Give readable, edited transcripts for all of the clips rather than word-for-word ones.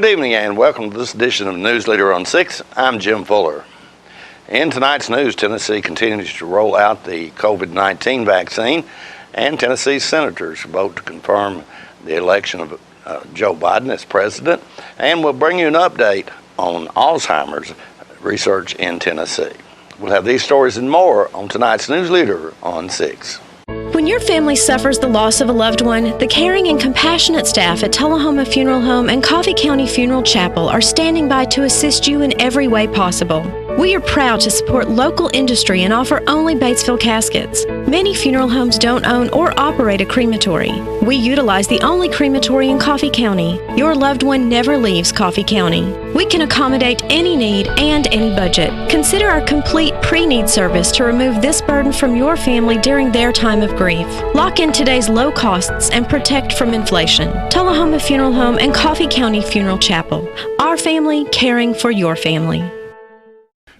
Good evening and welcome to this edition of News Leader on 6. I'm Jim Fuller. In tonight's news, Tennessee continues to roll out the COVID-19 vaccine, and Tennessee's senators vote to confirm the election of Joe Biden as president, and we'll bring you an update on Alzheimer's research in Tennessee. We'll have these stories and more on tonight's News Leader on 6. When your family suffers the loss of a loved one, the caring and compassionate staff at Tullahoma Funeral Home and Coffee County Funeral Chapel are standing by to assist you in every way possible. We are proud to support local industry and offer only Batesville caskets. Many funeral homes don't own or operate a crematory. We utilize the only crematory in Coffee County. Your loved one never leaves Coffee County. We can accommodate any need and any budget. Consider our complete pre-need service to remove this burden from your family during their time of grief. Lock in today's low costs and protect from inflation. Tullahoma Funeral Home and Coffee County Funeral Chapel. Our family caring for your family.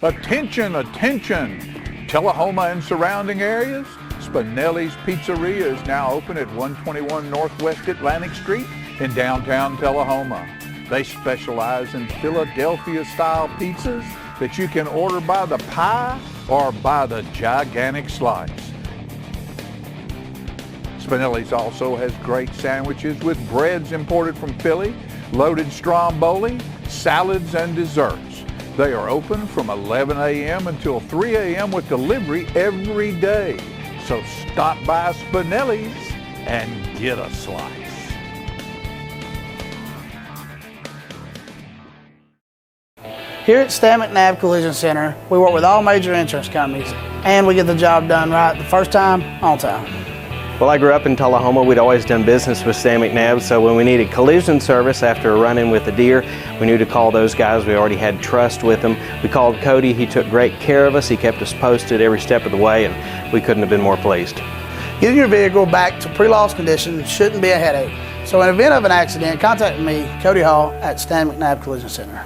Attention, attention! Tullahoma and surrounding areas? Spinelli's Pizzeria is now open at 121 Northwest Atlantic Street in downtown Tullahoma. They specialize in Philadelphia-style pizzas that you can order by the pie or by the gigantic slice. Spinelli's also has great sandwiches with breads imported from Philly, loaded stromboli, salads, and desserts. They are open from 11 a.m. until 3 a.m. with delivery every day. So stop by Spinelli's and get a slice. Here at Stan McNabb Collision Center, we work with all major insurance companies, and we get the job done right the first time, on time. Well, I grew up in Tullahoma. We'd always done business with Stan McNabb, so when we needed collision service after a run-in with a deer, we knew to call those guys. We already had trust with them. We called Cody. He took great care of us. He kept us posted every step of the way, and we couldn't have been more pleased. Getting your vehicle back to pre-loss condition shouldn't be a headache. So in the event of an accident, contact me, Cody Hall, at Stan McNabb Collision Center.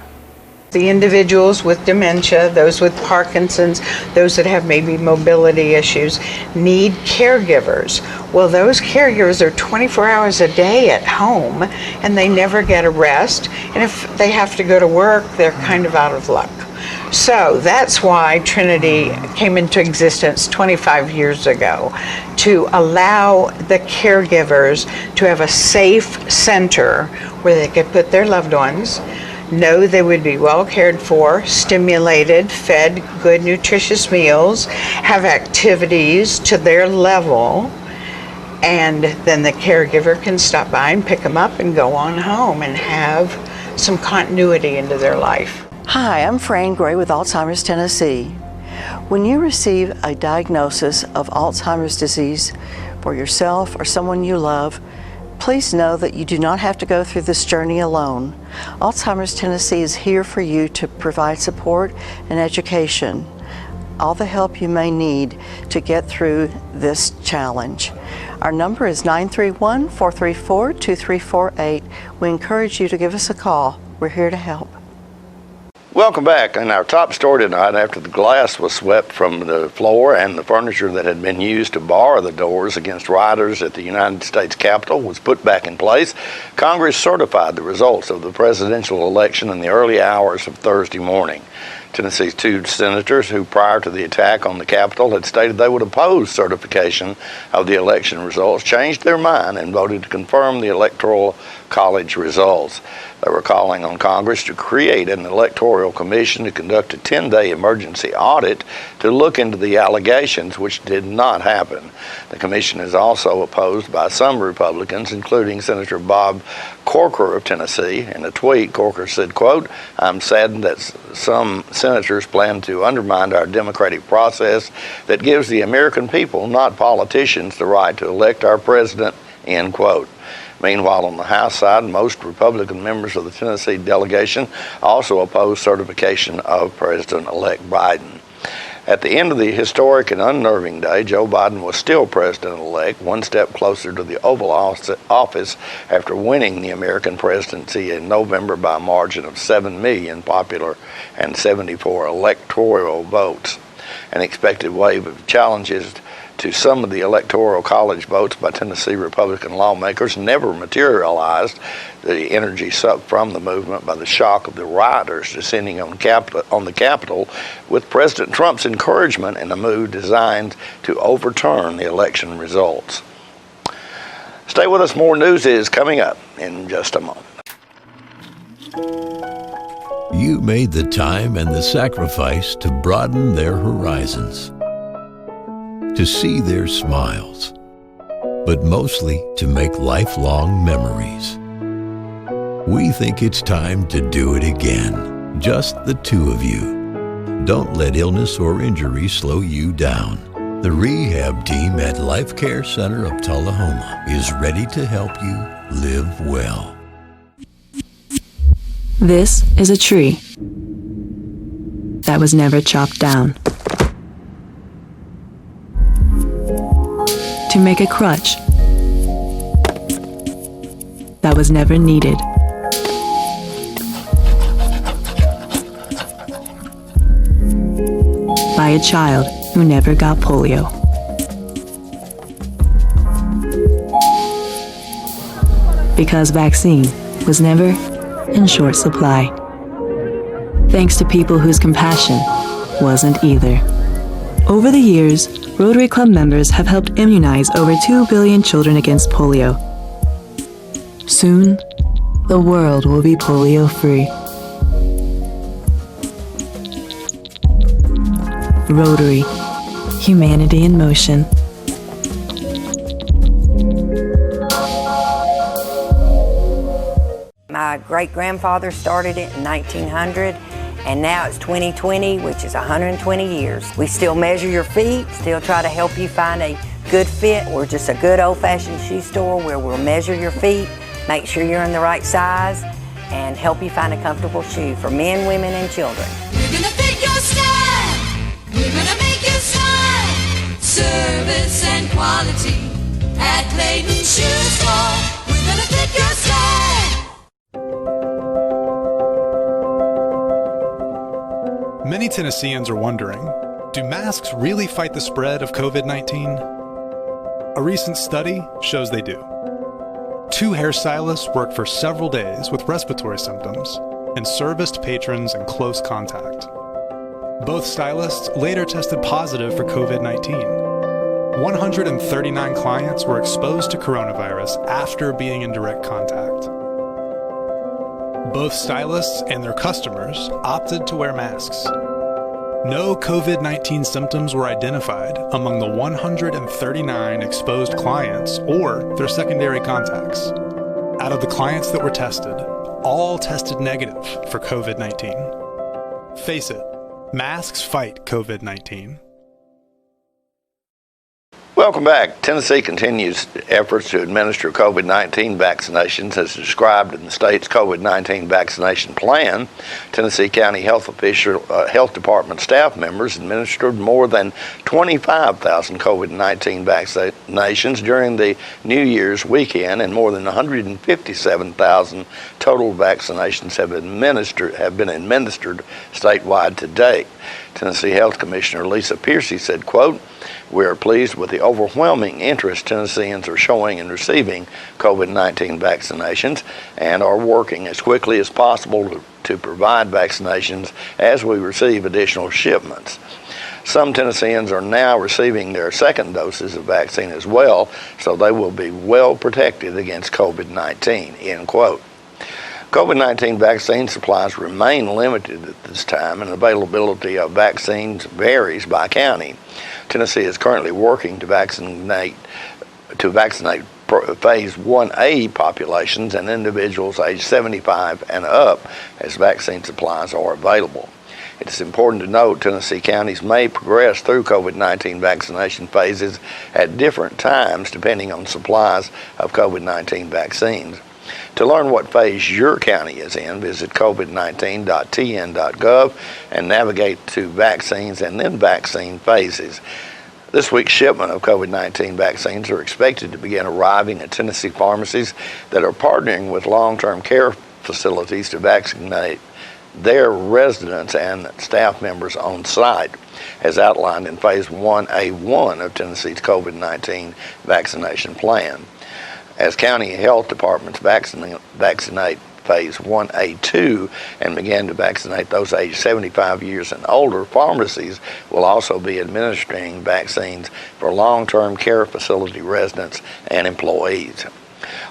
The individuals with dementia, those with Parkinson's, those that have maybe mobility issues, need caregivers. Well, those caregivers are 24 hours a day at home, and they never get a rest. And if they have to go to work, they're kind of out of luck. So that's why Trinity came into existence 25 years ago, to allow the caregivers to have a safe center where they could put their loved ones, know they would be well cared for, stimulated, fed good nutritious meals, have activities to their level, and then the caregiver can stop by and pick them up and go on home and have some continuity into their life. Hi, I'm Fran Gray with Alzheimer's Tennessee. When you receive a diagnosis of Alzheimer's disease for yourself or someone you love, please know that you do not have to go through this journey alone. Alzheimer's Tennessee is here for you to provide support and education, all the help you may need to get through this challenge. Our number is 931-434-2348. We encourage you to give us a call. We're here to help. Welcome back. And our top story tonight, after the glass was swept from the floor and the furniture that had been used to bar the doors against rioters at the United States Capitol was put back in place, Congress certified the results of the presidential election in the early hours of Thursday morning. Tennessee's two senators who, prior to the attack on the Capitol, had stated they would oppose certification of the election results, changed their mind and voted to confirm the Electoral College results. They were calling on Congress to create an electoral commission to conduct a 10-day emergency audit to look into the allegations, which did not happen. The commission is also opposed by some Republicans, including Senator Bob Corker of Tennessee. In a tweet, Corker said, quote, "I'm saddened that some senators plan to undermine our democratic process that gives the American people, not politicians, the right to elect our president," end quote. Meanwhile, on the House side, most Republican members of the Tennessee delegation also opposed certification of President-elect Biden. At the end of the historic and unnerving day, Joe Biden was still president-elect, one step closer to the Oval Office after winning the American presidency in November by a margin of 7 million popular and 74 electoral votes. An expected wave of challenges to some of the Electoral College votes by Tennessee Republican lawmakers never materialized. The energy sucked from the movement by the shock of the rioters descending on the Capitol, with President Trump's encouragement in a move designed to overturn the election results. Stay with us. More news is coming up in just a moment. You made the time and the sacrifice to broaden their horizons, to see their smiles, but mostly to make lifelong memories. We think it's time to do it again, just the two of you. Don't let illness or injury slow you down. The rehab team at Life Care Center of Tullahoma is ready to help you live well. This is a tree that was never chopped down to make a crutch that was never needed. By a child who never got polio. Because vaccine was never in short supply. Thanks to people whose compassion wasn't either. Over the years, Rotary Club members have helped immunize over 2 billion children against polio. Soon, the world will be polio-free. Rotary, humanity in motion. My great-grandfather started it in 1900, and now it's 2020, which is 120 years. We still measure your feet, still try to help you find a good fit. We're just a good old-fashioned shoe store where we'll measure your feet, make sure you're in the right size, and help you find a comfortable shoe for men, women, and children. We're gonna fit your style. We're gonna make you smile. Service and quality at Clayton Shoe Store. We're gonna fit your style. Many Tennesseans are wondering, do masks really fight the spread of COVID-19? A recent study shows they do. 2 hairstylists worked for several days with respiratory symptoms and serviced patrons in close contact. Both stylists later tested positive for COVID-19. 139 clients were exposed to coronavirus after being in direct contact. Both stylists and their customers opted to wear masks. No COVID-19 symptoms were identified among the 139 exposed clients or their secondary contacts. Out of the clients that were tested, all tested negative for COVID-19. Face it, masks fight COVID-19. Welcome back. Tennessee continues efforts to administer COVID-19 vaccinations as described in the state's COVID-19 vaccination plan. Tennessee County Health Department staff members administered more than 25,000 COVID-19 vaccinations during the New Year's weekend, and more than 157,000 total vaccinations have been administered statewide to date. Tennessee Health Commissioner Lisa Piercy said, quote, "We are pleased with the overwhelming interest Tennesseans are showing in receiving COVID-19 vaccinations and are working as quickly as possible to provide vaccinations as we receive additional shipments. Some Tennesseans are now receiving their second doses of vaccine as well, so they will be well protected against COVID-19, end quote. COVID-19 vaccine supplies remain limited at this time, and availability of vaccines varies by county. Tennessee is currently working to vaccinate Phase 1A populations and individuals aged 75 and up as vaccine supplies are available. It is important to note Tennessee counties may progress through COVID-19 vaccination phases at different times depending on supplies of COVID-19 vaccines. To learn what phase your county is in, visit covid19.tn.gov and navigate to vaccines and then vaccine phases. This week's shipment of COVID-19 vaccines are expected to begin arriving at Tennessee pharmacies that are partnering with long-term care facilities to vaccinate their residents and staff members on site, as outlined in Phase 1A1 of Tennessee's COVID-19 vaccination plan. As county health departments vaccinate Phase 1A2 and begin to vaccinate those aged 75 years and older, pharmacies will also be administering vaccines for long-term care facility residents and employees.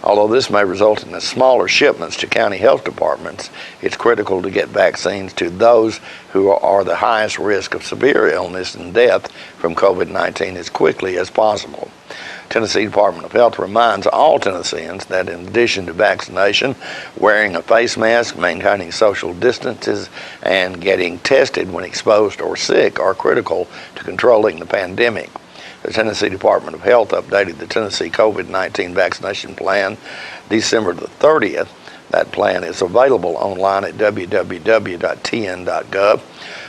Although this may result in smaller shipments to county health departments, it's critical to get vaccines to those who are the highest risk of severe illness and death from COVID-19 as quickly as possible. Tennessee Department of Health reminds all Tennesseans that in addition to vaccination, wearing a face mask, maintaining social distances, and getting tested when exposed or sick are critical to controlling the pandemic. The Tennessee Department of Health updated the Tennessee COVID-19 vaccination plan December the 30th. That plan is available online at www.tn.gov.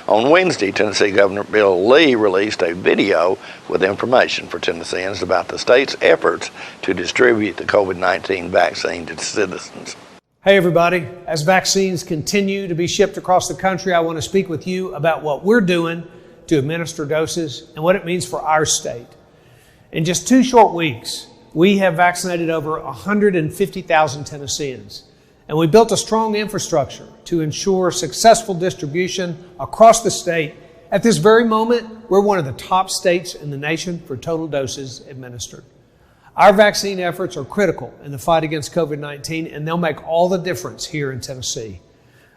On Wednesday, Tennessee Governor Bill Lee released a video with information for Tennesseans about the state's efforts to distribute the COVID-19 vaccine to citizens. Hey everybody, as vaccines continue to be shipped across the country, I want to speak with you about what we're doing to administer doses and what it means for our state. In just 2 short weeks, we have vaccinated over 150,000 Tennesseans, and we built a strong infrastructure to ensure successful distribution across the state. At this very moment, we're one of the top states in the nation for total doses administered. Our vaccine efforts are critical in the fight against COVID-19, and they'll make all the difference here in Tennessee.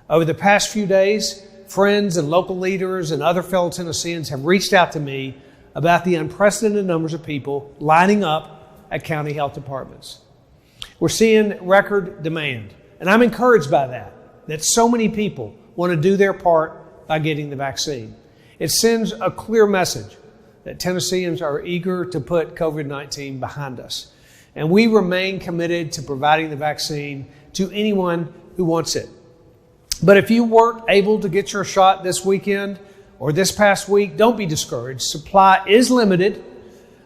Over the past few days, friends and local leaders and other fellow Tennesseans have reached out to me about the unprecedented numbers of people lining up at county health departments. We're seeing record demand, and I'm encouraged by that so many people want to do their part by getting the vaccine. It sends a clear message that Tennesseans are eager to put COVID-19 behind us, and we remain committed to providing the vaccine to anyone who wants it. But if you weren't able to get your shot this weekend or this past week, don't be discouraged. Supply is limited,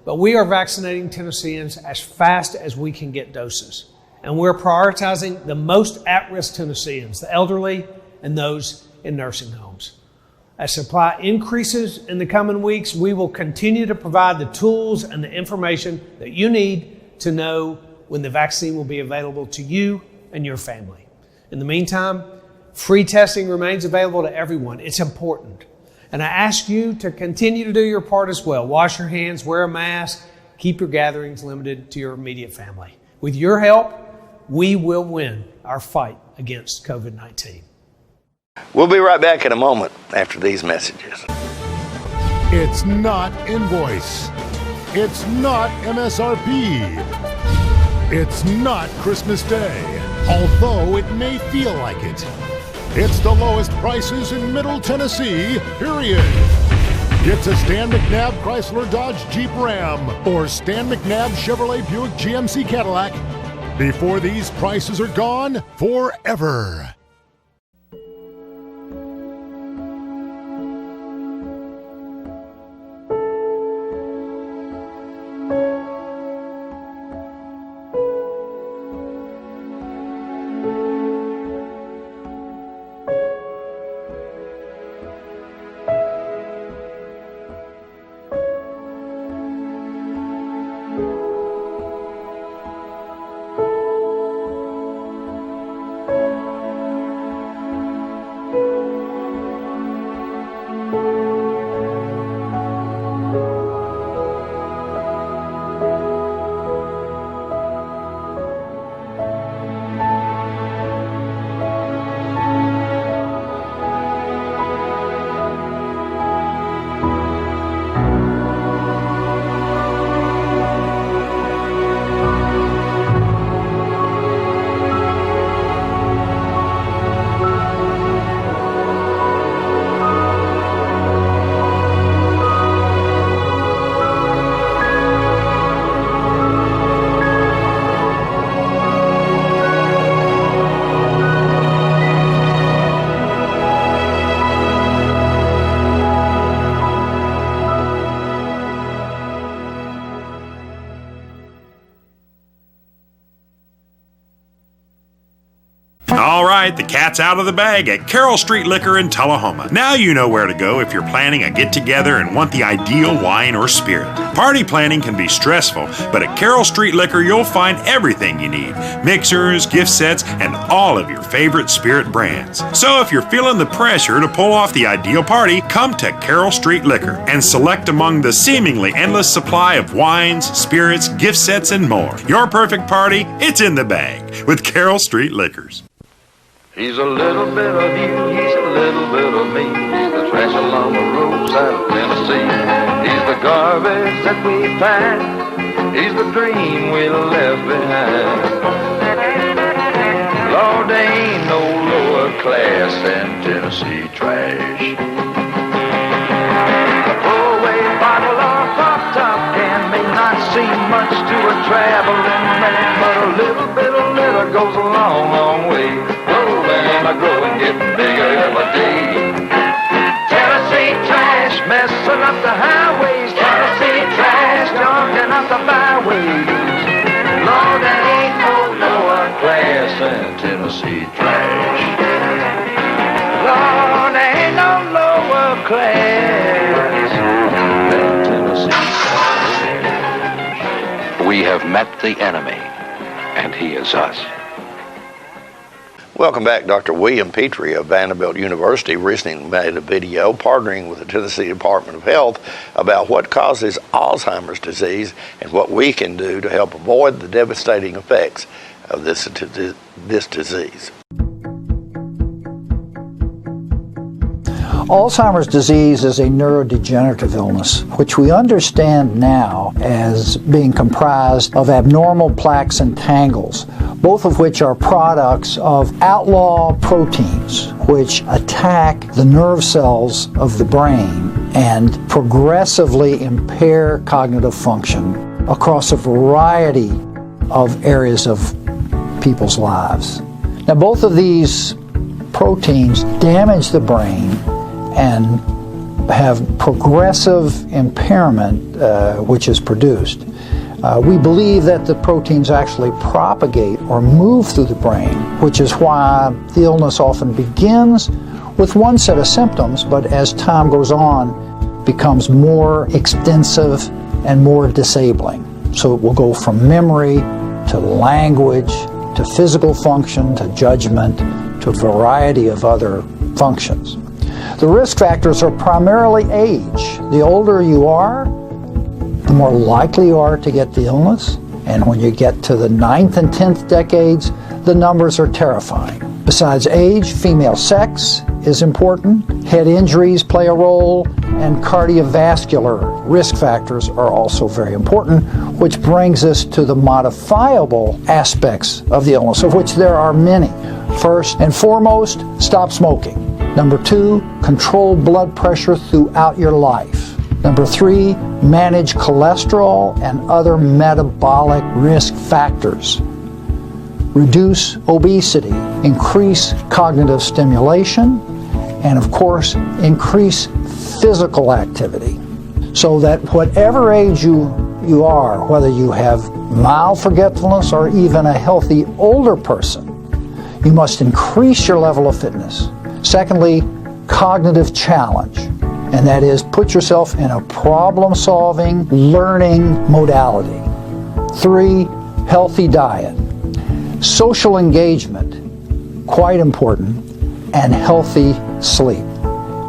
but we are vaccinating Tennesseans as fast as we can get doses. And we're prioritizing the most at-risk Tennesseans, the elderly and those in nursing homes. As supply increases in the coming weeks, we will continue to provide the tools and the information that you need to know when the vaccine will be available to you and your family. In the meantime, free testing remains available to everyone. It's important. And I ask you to continue to do your part as well. Wash your hands, wear a mask, keep your gatherings limited to your immediate family. With your help, we will win our fight against COVID-19. We'll be right back in a moment after these messages. It's not invoice. It's not MSRP. It's not Christmas Day, although it may feel like it. It's the lowest prices in Middle Tennessee, period. Get to Stan McNabb Chrysler Dodge Jeep Ram or Stan McNabb Chevrolet Buick GMC Cadillac before these prices are gone forever. right, the cat's out of the bag at Carroll Street Liquor in Tullahoma. Now you know where to go if you're planning a get-together and want the ideal wine or spirit. Party planning can be stressful, but at Carroll Street Liquor you'll find everything you need. Mixers, gift sets, and all of your favorite spirit brands. So if you're feeling the pressure to pull off the ideal party, come to Carroll Street Liquor and select among the seemingly endless supply of wines, spirits, gift sets, and more. Your perfect party, it's in the bag with Carroll Street Liquors. He's a little bit of you, he's a little bit of me. He's the trash along the roadside of Tennessee. He's the garbage that we find. He's the dream we left behind. Lord, there ain't no lower class than Tennessee trash. A throwaway bottle or pop-top can may not seem much to a traveling man, but a little bit of litter goes a long, long way. Rolling and growing, getting bigger every day. Tennessee trash messing up the highways. Tennessee trash junking up the byways. Lord, there ain't no lower class than Tennessee trash. Lord, there ain't no lower class than Tennessee trash. We have met the enemy, and he is us. Welcome back. Dr. William Petrie of Vanderbilt University recently made a video partnering with the Tennessee Department of Health about what causes Alzheimer's disease and what we can do to help avoid the devastating effects of this disease. Alzheimer's disease is a neurodegenerative illness, which we understand now as being comprised of abnormal plaques and tangles, both of which are products of outlaw proteins, which attack the nerve cells of the brain and progressively impair cognitive function across a variety of areas of people's lives. Now, both of these proteins damage the brain and have progressive impairment which is produced. We believe that the proteins actually propagate or move through the brain, which is why the illness often begins with one set of symptoms, but as time goes on, becomes more extensive and more disabling. So it will go from memory to language to physical function to judgment to a variety of other functions. The risk factors are primarily age. The older you are, the more likely you are to get the illness. And when you get to the 9th and 10th decades, the numbers are terrifying. Besides age, female sex is important. Head injuries play a role, and cardiovascular risk factors are also very important, which brings us to the modifiable aspects of the illness, of which there are many. First and foremost, stop smoking. Number 2, control blood pressure throughout your life. Number 3, manage cholesterol and other metabolic risk factors. Reduce obesity, increase cognitive stimulation, and of course, increase physical activity. So that whatever age you are, whether you have mild forgetfulness or even a healthy older person, you must increase your level of fitness. Secondly, cognitive challenge, and that is put yourself in a problem-solving, learning modality. 3, healthy diet. Social engagement, quite important, and healthy sleep.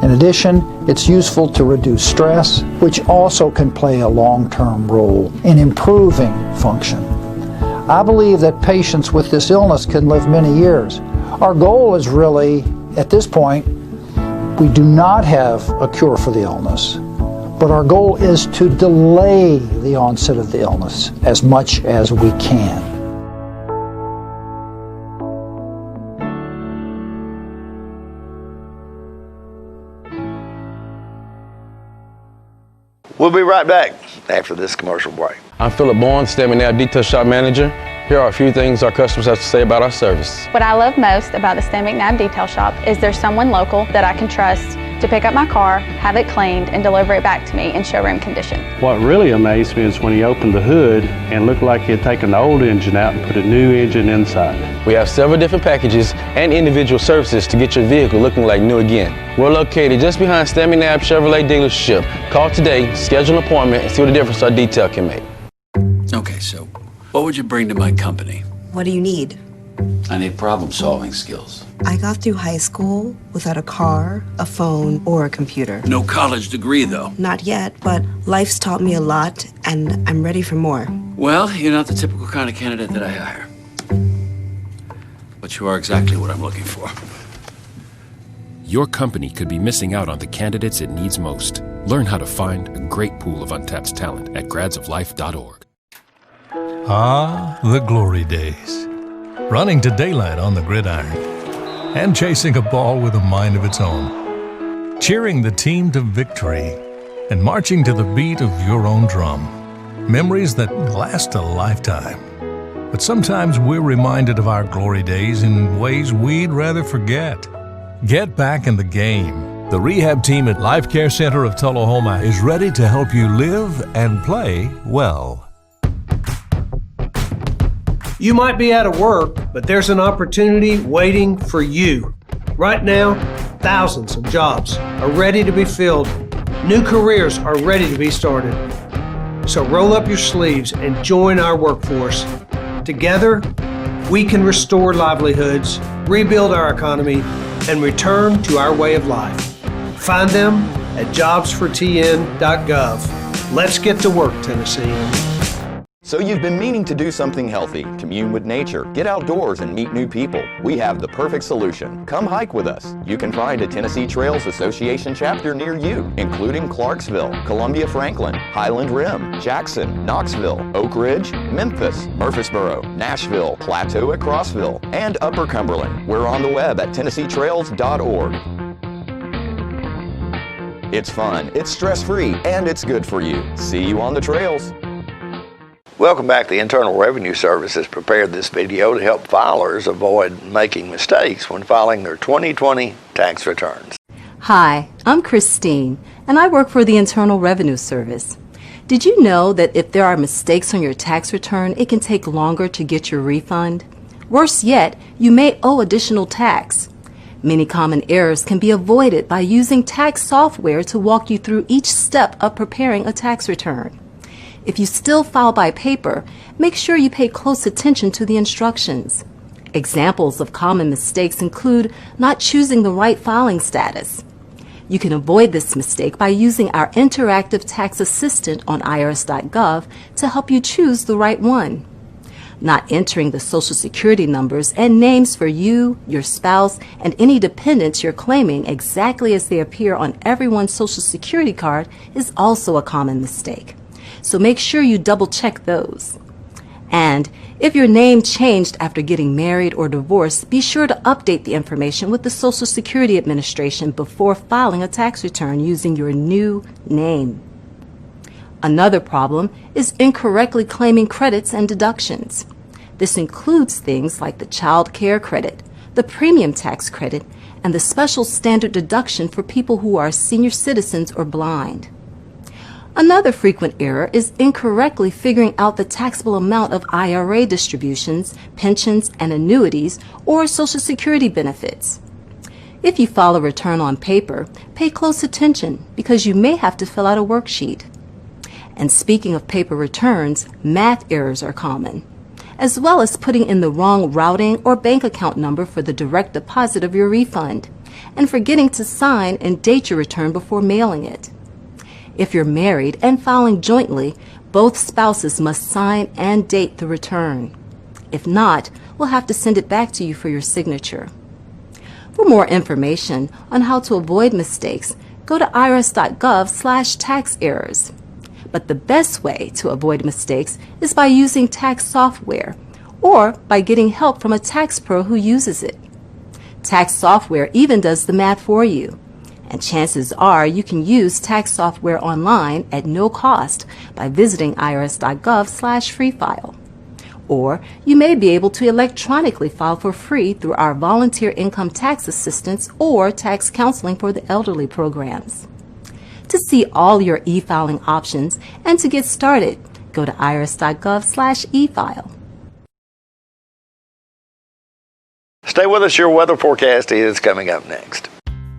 In addition, it's useful to reduce stress, which also can play a long-term role in improving function. I believe that patients with this illness can live many years. Our goal is really, at this point, we do not have a cure for the illness, but our goal is to delay the onset of the illness as much as we can. We'll be right back after this commercial break. I'm Philip Bourne, Stanley Knapp Detail Shop Manager. Here are a few things our customers have to say about our service. What I love most about the Stan McNabb Detail Shop is there's someone local that I can trust to pick up my car, have it cleaned, and deliver it back to me in showroom condition. What really amazed me is when he opened the hood and looked like he had taken the old engine out and put a new engine inside. We have several different packages and individual services to get your vehicle looking like new again. We're located just behind Stammy Nab Chevrolet dealership. Call today, schedule an appointment, and see what the difference our detail can make. Okay, so what would you bring to my company? What do you need? I need problem-solving skills. I got through high school without a car, a phone, or a computer. No college degree, though. Not yet, but life's taught me a lot, and I'm ready for more. Well, you're not the typical kind of candidate that I hire. But you are exactly what I'm looking for. Your company could be missing out on the candidates it needs most. Learn how to find a great pool of untapped talent at gradsoflife.org. Ah, the glory days. Running to daylight on the gridiron. And chasing a ball with a mind of its own. Cheering the team to victory. And marching to the beat of your own drum. Memories that last a lifetime. But sometimes we're reminded of our glory days in ways we'd rather forget. Get back in the game. The rehab team at Life Care Center of Tullahoma is ready to help you live and play well. You might be out of work, but there's an opportunity waiting for you. Right now, thousands of jobs are ready to be filled. New careers are ready to be started. So roll up your sleeves and join our workforce. Together, we can restore livelihoods, rebuild our economy, and return to our way of life. Find them at jobsfortn.gov. Let's get to work, Tennessee. So you've been meaning to do something healthy, commune with nature, get outdoors and meet new people. We have the perfect solution. Come hike with us. You can find a Tennessee Trails Association chapter near you, including Clarksville, Columbia Franklin, Highland Rim, Jackson, Knoxville, Oak Ridge, Memphis, Murfreesboro, Nashville, Plateau at Crossville, and Upper Cumberland. We're on the web at TennesseeTrails.org. It's fun, it's stress-free, and it's good for you. See you on the trails. Welcome back. The Internal Revenue Service has prepared this video to help filers avoid making mistakes when filing their 2020 tax returns. Hi, I'm Christine, and I work for the Internal Revenue Service. Did you know that if there are mistakes on your tax return, it can take longer to get your refund? Worse yet, you may owe additional tax. Many common errors can be avoided by using tax software to walk you through each step of preparing a tax return. If you still file by paper, make sure you pay close attention to the instructions. Examples of common mistakes include not choosing the right filing status. You can avoid this mistake by using our interactive tax assistant on irs.gov to help you choose the right one. Not entering the Social Security numbers and names for you, your spouse, and any dependents you're claiming exactly as they appear on everyone's Social Security card is also a common mistake. So make sure you double check those. And if your name changed after getting married or divorced, be sure to update the information with the Social Security Administration before filing a tax return using your new name. Another problem is incorrectly claiming credits and deductions. This includes things like the child care credit, the premium tax credit, and the special standard deduction for people who are senior citizens or blind. Another frequent error is incorrectly figuring out the taxable amount of IRA distributions, pensions, and annuities, or Social Security benefits. If you file a return on paper, pay close attention because you may have to fill out a worksheet. And speaking of paper returns, math errors are common, as well as putting in the wrong routing or bank account number for the direct deposit of your refund, and forgetting to sign and date your return before mailing it. If you're married and filing jointly, both spouses must sign and date the return. If not, we'll have to send it back to you for your signature. For more information on how to avoid mistakes, go to irs.gov/tax errors. But the best way to avoid mistakes is by using tax software or by getting help from a tax pro who uses it. Tax software even does the math for you. And chances are you can use tax software online at no cost by visiting irs.gov/freefile. Or you may be able to electronically file for free through our volunteer income tax assistance or tax counseling for the elderly programs. To see all your e-filing options and to get started, go to irs.gov/e-file. Stay with us. Your weather forecast is coming up next.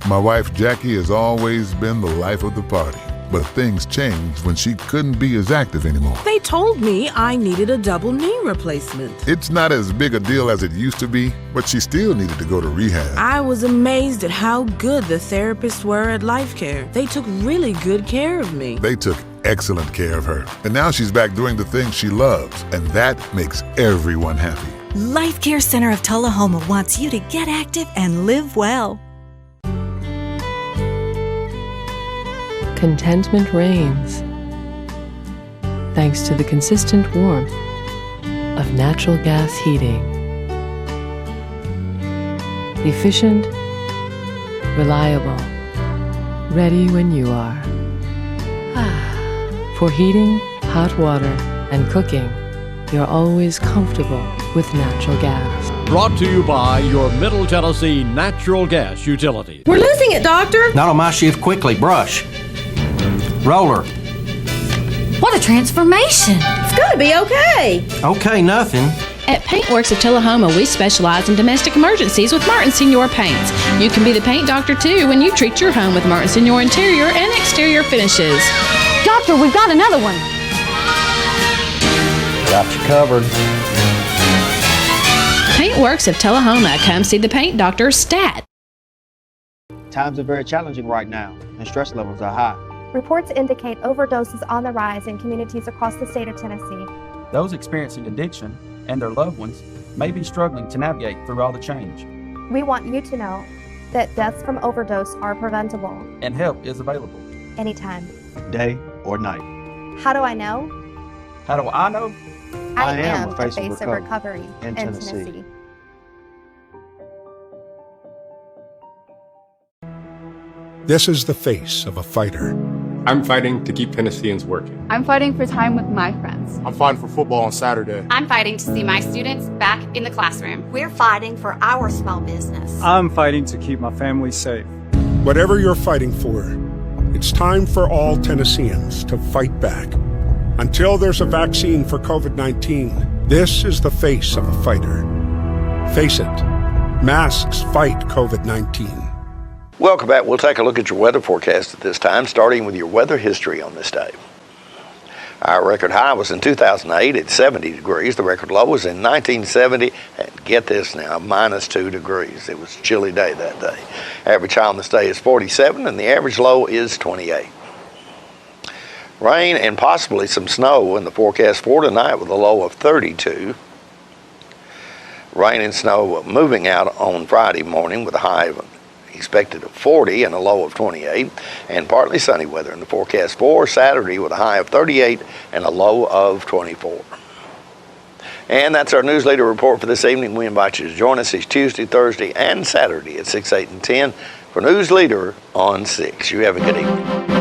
My wife Jackie has always been the life of the party, but things changed when she couldn't be as active anymore. They told me I needed a double knee replacement. It's not as big a deal as it used to be, but she still needed to go to rehab. I was amazed at how good the therapists were at Life Care. They took really good care of me. They took excellent care of her, and now she's back doing the things she loves, and that makes everyone happy. Life Care Center of Tullahoma wants you to get active and live well. Contentment reigns, thanks to the consistent warmth of natural gas heating. Efficient, reliable, ready when you are. For heating, hot water, and cooking, you're always comfortable with natural gas. Brought to you by your Middle Tennessee Natural Gas Utility. We're losing it, Doctor! Not on my shift. Quickly, brush. Roller. What a transformation! It's gonna be okay! Okay, nothing. At Paintworks of Tullahoma, we specialize in domestic emergencies with Martin Senior Paints. You can be the paint doctor too when you treat your home with Martin Senior interior and exterior finishes. Doctor, we've got another one! Got you covered. Paintworks of Tullahoma. Come see the paint doctor, Stat. Times are very challenging right now, and stress levels are high. Reports indicate overdoses on the rise in communities across the state of Tennessee. Those experiencing addiction and their loved ones may be struggling to navigate through all the change. We want you to know that deaths from overdose are preventable. And help is available. Anytime. Day or night. How do I know? How do I know? I am the face of recovery in Tennessee. This is the face of a fighter. I'm fighting to keep Tennesseans working. I'm fighting for time with my friends. I'm fighting for football on Saturday. I'm fighting to see my students back in the classroom. We're fighting for our small business. I'm fighting to keep my family safe. Whatever you're fighting for, it's time for all Tennesseans to fight back. Until there's a vaccine for COVID-19, this is the face of a fighter. Face it, masks fight COVID-19. Welcome back. We'll take a look at your weather forecast at this time, starting with your weather history on this day. Our record high was in 2008 at 70 degrees. The record low was in 1970 at, get this now, -2 degrees. It was a chilly day that day. Average high on this day is 47 and the average low is 28. Rain and possibly some snow in the forecast for tonight with a low of 32. Rain and snow moving out on Friday morning with a high of expected of 40 and a low of 28, and partly sunny weather in the forecast for Saturday with a high of 38 and a low of 24. And that's our News Leader report for this evening. We invite you to join us each Tuesday, Thursday, and Saturday at 6, 8, and 10 for News Leader on 6. You have a good evening.